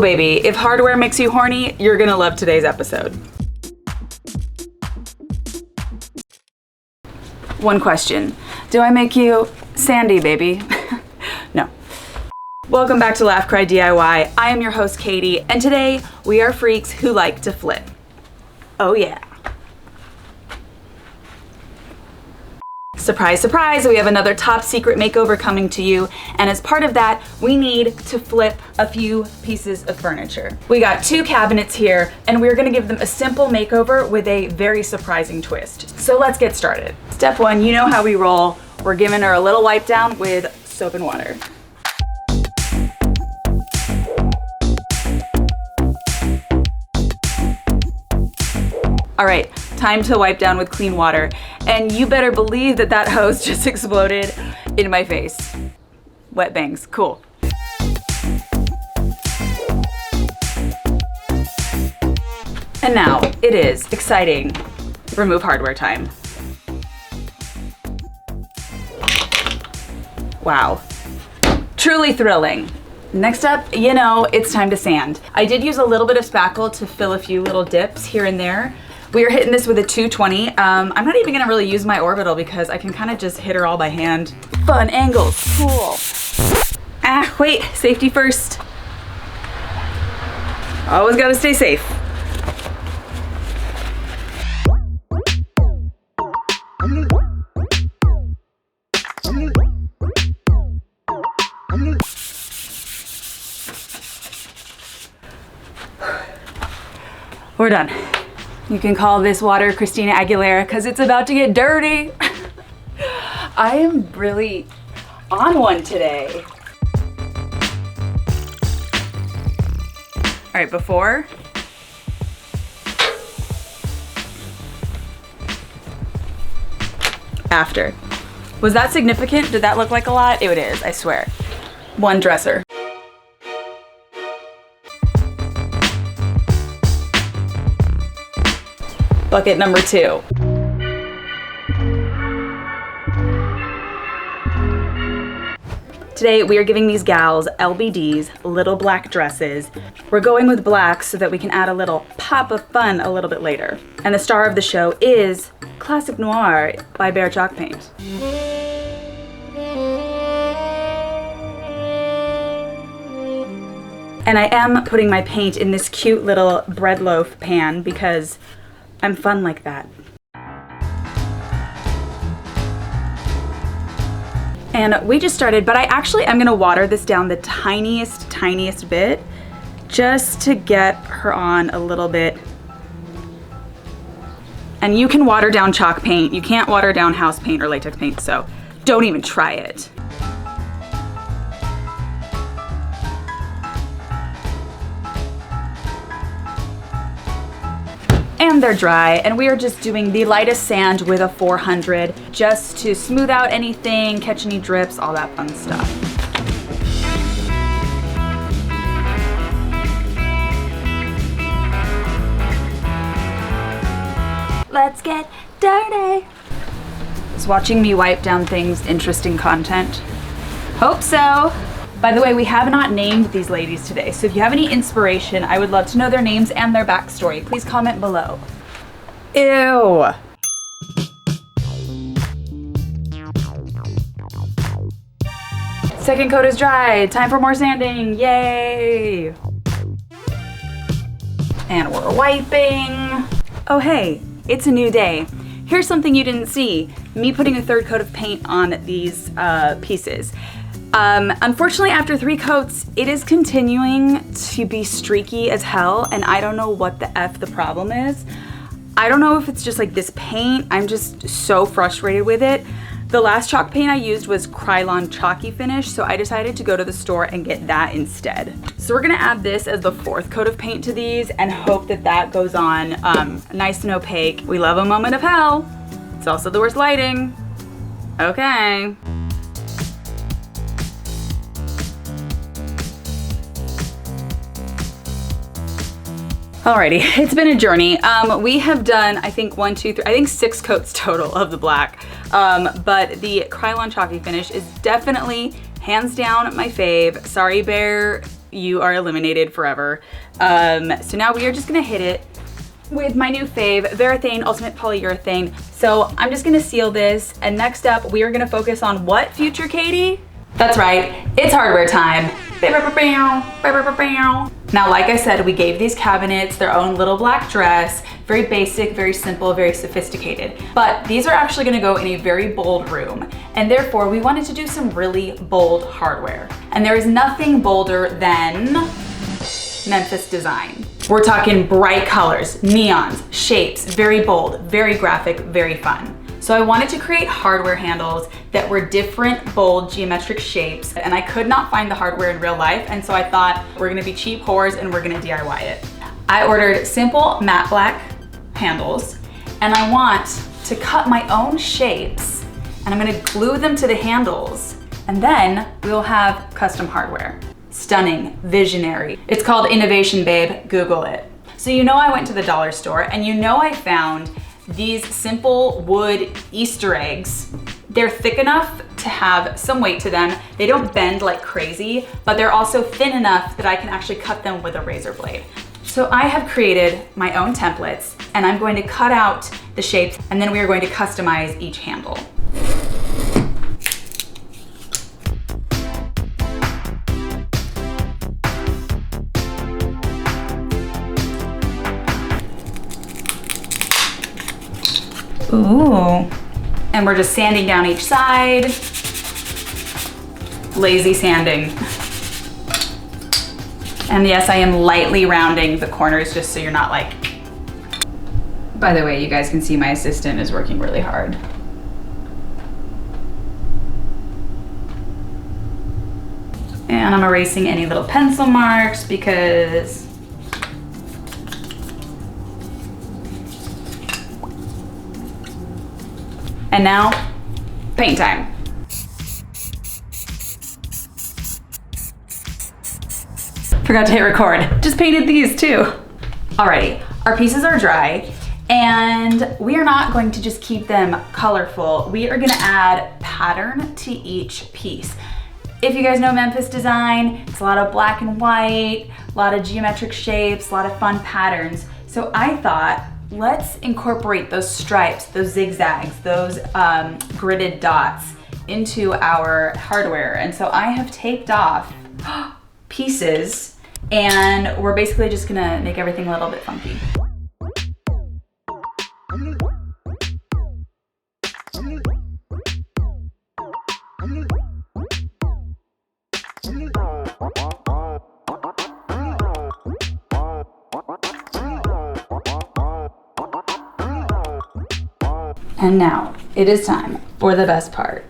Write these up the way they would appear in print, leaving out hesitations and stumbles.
baby, if hardware makes you horny, you're gonna love today's episode. One question, do I make you sandy, baby? No. Welcome back to Laugh Cry DIY. I am your host, Katie, and today we are freaks who like to flip. Oh yeah. Surprise, surprise, we have another top secret makeover coming to you, and as part of that, we need to flip a few pieces of furniture. We got 2 cabinets here, and we're gonna give them a simple makeover with a very surprising twist. So let's get started. Step 1, you know how we roll. We're giving her a little wipe down with soap and water. All right, time to wipe down with clean water. And you better believe that that hose just exploded in my face. Wet bangs, cool. And now it is exciting remove hardware time. Wow, truly thrilling. Next up, you know, it's time to sand. I did use a little bit of spackle to fill a few little dips here and there. We are hitting this with a 220. I'm not even gonna really use my orbital because I can kind of just hit her all by hand. Fun angles, cool. Ah, wait, safety first. Always gotta stay safe. We're done. You can call this water Christina Aguilera because it's about to get dirty. I am really on one today. All right, before. After. Was that significant? Did that look like a lot? It is, I swear. One dresser. Bucket number 2. Today we are giving these gals LBDs, little black dresses. We're going with black so that we can add a little pop of fun a little bit later. And the star of the show is Classic Noir by Behr Chalk Paint. And I am putting my paint in this cute little bread loaf pan because I'm fun like that. And we just started, but I'm gonna water this down the tiniest bit just to get her on a little bit. And you can water down chalk paint. You can't water down house paint or latex paint, so don't even try it. And they're dry, and we are just doing the lightest sand with a 400 just to smooth out anything, catch any drips, all that fun stuff. Let's get dirty. Is watching me wipe down things interesting content? Hope so. By the way, we have not named these ladies today, so if you have any inspiration, I would love to know their names and their backstory. Please comment below. Ew. Second coat is dry. Time for more sanding. Yay. And we're wiping. Oh hey, it's a new day. Here's something you didn't see. Me putting a 3rd coat of paint on these pieces. Unfortunately, after 3 coats, it is continuing to be streaky as hell, and I don't know what the F the problem is. I don't know if it's just like this paint. I'm just so frustrated with it. The last chalk paint I used was Krylon Chalky Finish, so I decided to go to the store and get that instead. So we're gonna add this as the 4th coat of paint to these and hope that that goes on nice and opaque. We love a moment of hell. It's also the worst lighting. Okay. Alrighty, it's been a journey. We have done, I think 1, 2, 3, I think 6 coats total of the black. But the Krylon Chalky Finish is definitely, hands down, my fave. Sorry, Behr, you are eliminated forever. So now we are just gonna hit it with my new fave, Behr Ultimate Polyurethane. So I'm just gonna seal this, and next up we are gonna focus on what, future Katie? That's right, it's hardware time. Now, like I said, we gave these cabinets their own little black dress, very basic, very simple, very sophisticated. But these are actually gonna go in a very bold room, and therefore we wanted to do some really bold hardware. And there is nothing bolder than Memphis design. We're talking bright colors, neons, shapes, very bold, very graphic, very fun. So I wanted to create hardware handles that were different, bold, geometric shapes, and I could not find the hardware in real life, and so I thought we're gonna be cheap whores and we're gonna DIY it. I ordered simple matte black handles, and I want to cut my own shapes, and I'm gonna glue them to the handles, and then we'll have custom hardware. Stunning, visionary. It's called Innovation, babe, Google it. So you know I went to the dollar store, and you know I found these simple wood Easter eggs. They're thick enough to have some weight to them. They don't bend like crazy, but they're also thin enough that I can actually cut them with a razor blade. So I have created my own templates, and I'm going to cut out the shapes, and then we are going to customize each handle. Ooh. And we're just sanding down each side. Lazy sanding. And yes, I am lightly rounding the corners just so you're not like... By the way, you guys can see my assistant is working really hard. And I'm erasing any little pencil marks because and now, paint time. Forgot to hit record. Just painted these too. Alrighty, our pieces are dry, and we are not going to just keep them colorful. We are gonna add pattern to each piece. If you guys know Memphis design, it's a lot of black and white, a lot of geometric shapes, a lot of fun patterns. So I thought, let's incorporate those stripes, those zigzags, those gridded dots into our hardware. And so I have taped off pieces, and we're basically just gonna make everything a little bit funky. And now, it is time for the best part.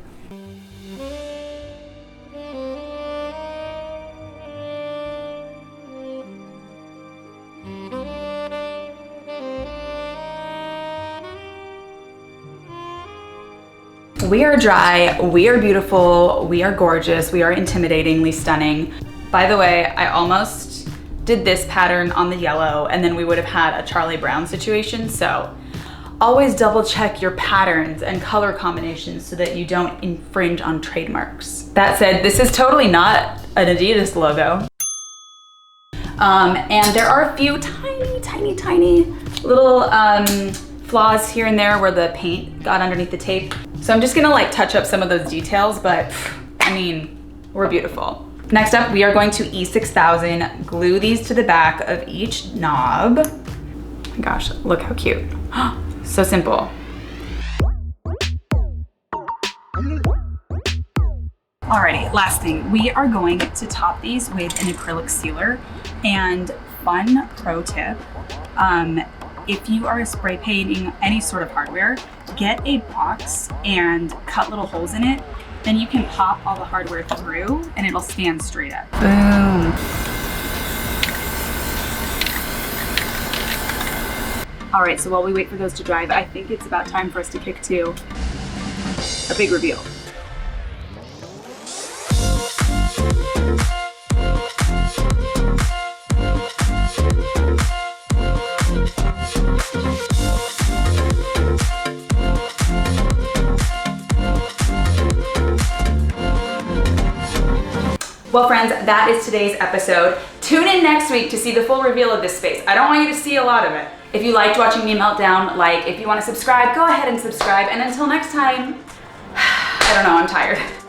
We are dry, we are beautiful, we are gorgeous, we are intimidatingly stunning. By the way, I almost did this pattern on the yellow, and then we would have had a Charlie Brown situation, so always double check your patterns and color combinations so that you don't infringe on trademarks. That said, this is totally not an Adidas logo. And there are a few tiny little flaws here and there where the paint got underneath the tape. So I'm just gonna like touch up some of those details, but I mean, we're beautiful. Next up, we are going to E6000 glue these to the back of each knob. Oh my gosh, look how cute. So simple. Alrighty, last thing. We are going to top these with an acrylic sealer. And fun pro tip, if you are spray painting any sort of hardware, get a box and cut little holes in it. Then you can pop all the hardware through and it'll stand straight up. Boom. All right, so while we wait for those to dry, I think it's about time for us to kick to a big reveal. Well friends, that is today's episode. Tune in next week to see the full reveal of this space. I don't want you to see a lot of it. If you liked watching me melt down, like, if you want to subscribe, go ahead and subscribe. And until next time, I don't know, I'm tired.